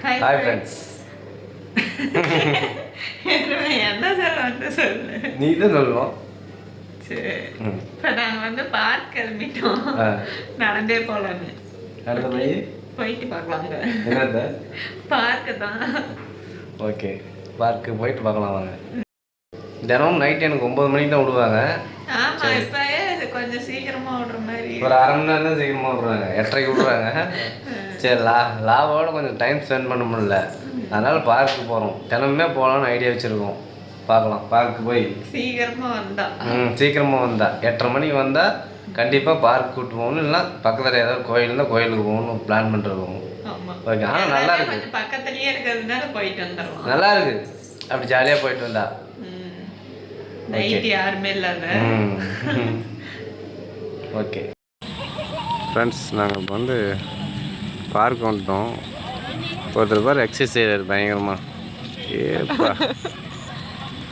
Hi friends. என்ன சொல்ல வந்து சொல்லு. நீ தான் சொல்லணும். சரி. இப்போ நாங்கள் வந்து பார்க் கிளம்பிட்டோம். நடந்தே போகலான்னு. நடந்து போயிட்டு பார்க்கலாங்க. என்னது? பார்க்கு தான். ஓகே, பார்க்கு போயிட்டு பார்க்கலாம் வாங்க. தினமும் நைட் எனக்கு 9 மணிக்கு தான் விடுவாங்க. ஆமா, இப்போ கொஞ்சம் சீக்கிரமா விடுற மாதிரி. ஒரு அரை மணி நேரம் தான் சீக்கிரமா விடுறாங்க. 8:30க்கு விடுறாங்க. சரி, லாவோட கொஞ்சம் டைம் ஸ்பெண்ட் பண்ண முடியல, அதனால பார்க்கு போகிறோம். தினமுமே போகலான்னு ஐடியா வச்சுருக்கோம். பார்க்கலாம், பார்க்கு போய் சீக்கிரமாக வந்தா சீக்கிரமாக வந்தா 8:30 மணிக்கு வந்தால் கண்டிப்பாக பார்க் கூப்பிட்டு போகணும். இல்லைனா பக்கத்தில் ஏதாவது கோயில் இருந்தால் கோயிலுக்கு போகணும் பிளான் பண்ணிருக்கோம். ஓகே, ஆனால் நல்லா இருக்கு, பக்கத்துலேயே இருக்கிறதுனால போயிட்டு வந்துடலாம். நல்லா இருக்கு, அப்படி ஜாலியாக போயிட்டு வந்தா. நைட்டு யாருமே இல்லாத. ஓகே ஃப்ரெண்ட்ஸ், நாங்கள் இப்போ வந்து பார்க் வந்துட்டோம். ஒருத்தர் பேர் எக்ஸசைஸ் செய்கிறார் பயங்கரமாக. ஏப்பா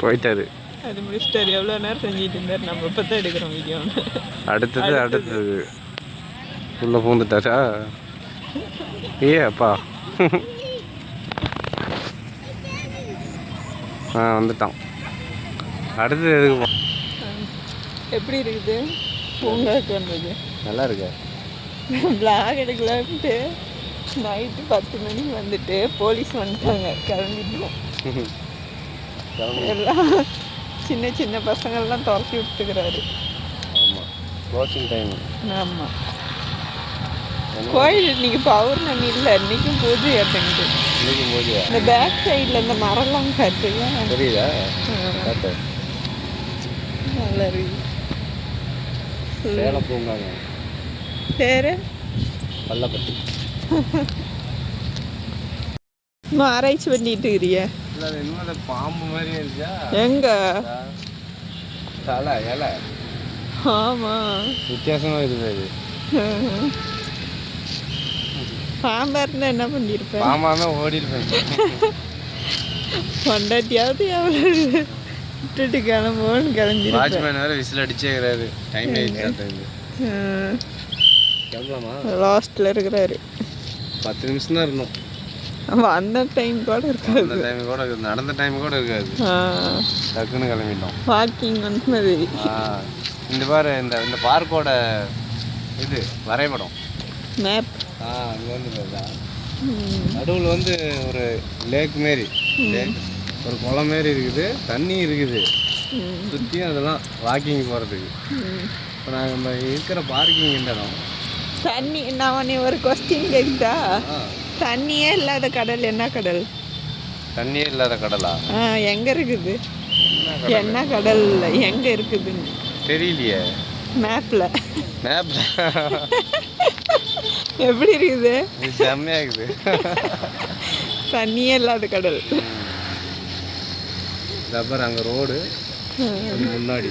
போயிட்டாரு. அது முடிச்சிட்டாரு. எவ்வளோ நேரம் செஞ்சுட்டு இருந்தார். நம்ம இப்போ தான் எடுக்கிறோம் வீடியோ. அடுத்தது உள்ளே பூந்துட்டாரா? அப்பா வந்துட்டான். அடுத்தது எதுக்கு? எப்படி இருக்குது? பூங்காவுக்கு வந்தது நல்லா இருக்கு. பிளாக் எடுக்கலான்ட்டு நைட்டு 10 மணிக்கு வந்துட்டு போலீஸ் வந்துட்டாங்க. கிளம்பிட்டோம். எல்லாம் சின்ன சின்ன பசங்கள்லாம் துரத்தி விட்டுக்கிறாரு. ஆமாம், க்ளோசிங் டைம். ஆமாம், கோயில் இன்னைக்கு பௌர்ணமி இல்லை, இன்னைக்கும் பூஜை அப்படின்ட்டு. இந்த பேக் சைடில் இந்த மரம்லாம் காட்டுங்க, தெரியுதா? நல்லா இருக்கு. சேலம் பூங்காங்க. பேரு பள்ளப்பட்டி. இன்னும் ஆராய்ச்சி பண்ணிட்டு இருக்கிறிய? இன்னும் பாம்பு மாதிரி இருக்கா? எங்க தலை இலை? ஆமா, வித்தியாசமா இருக்குது. பாம்பா இருந்தா என்ன பண்ணிருப்பேன்? பாம்பா தான் ஓடிருப்பேன். பொண்டாட்டியாவது எவ்வளோ விட்டுட்டு கிளம்புவோன்னு கிளம்பிருப்பேன். வாட்ச்மேன் வேறு விசில் அடிச்சேங்கிறாரு. டைம் ஆயிடுச்சு. கிளம்பலாமா? லாஸ்ட்டில் இருக்கிறாரு. 10 நிமிஷம் தான் இருக்கணும். ஆமாம், அந்த டைம் கூட இருக்காது. அந்த டைம் கூட இருக்காது, நடந்த டைம் கூட இருக்காது. டக்குன்னு கிளம்பிட்டோம். வாக்கிங் வந்து இந்த பாரு, இந்த பார்க்கோட இது வரைபடம் மேப். அங்கே வந்து நடுவில் வந்து ஒரு லேக் மாரி, ஒரு குளம் மாரி இருக்குது, தண்ணி இருக்குது சுற்றியும். அதெல்லாம் வாக்கிங் போகிறதுக்கு. இப்போ நாங்கள் நம்ம இருக்கிற பார்க்கிங் இந்த இடம். தண்ணி, நான் ஒரு கொஸ்டின் கேட்டா, தண்ணியே இல்லாத கடல் என்ன கடல்? தண்ணியே இல்லாத கடலா? எங்கே இருக்குது? என்ன கடல் எங்கே இருக்குதுன்னு தெரியலையே. மேப்பில் எப்படி இருக்குது? செம்மையா இருக்குது. தண்ணியே இல்லாத கடல். அப்புறம் அங்கே ரோடு முன்னாடி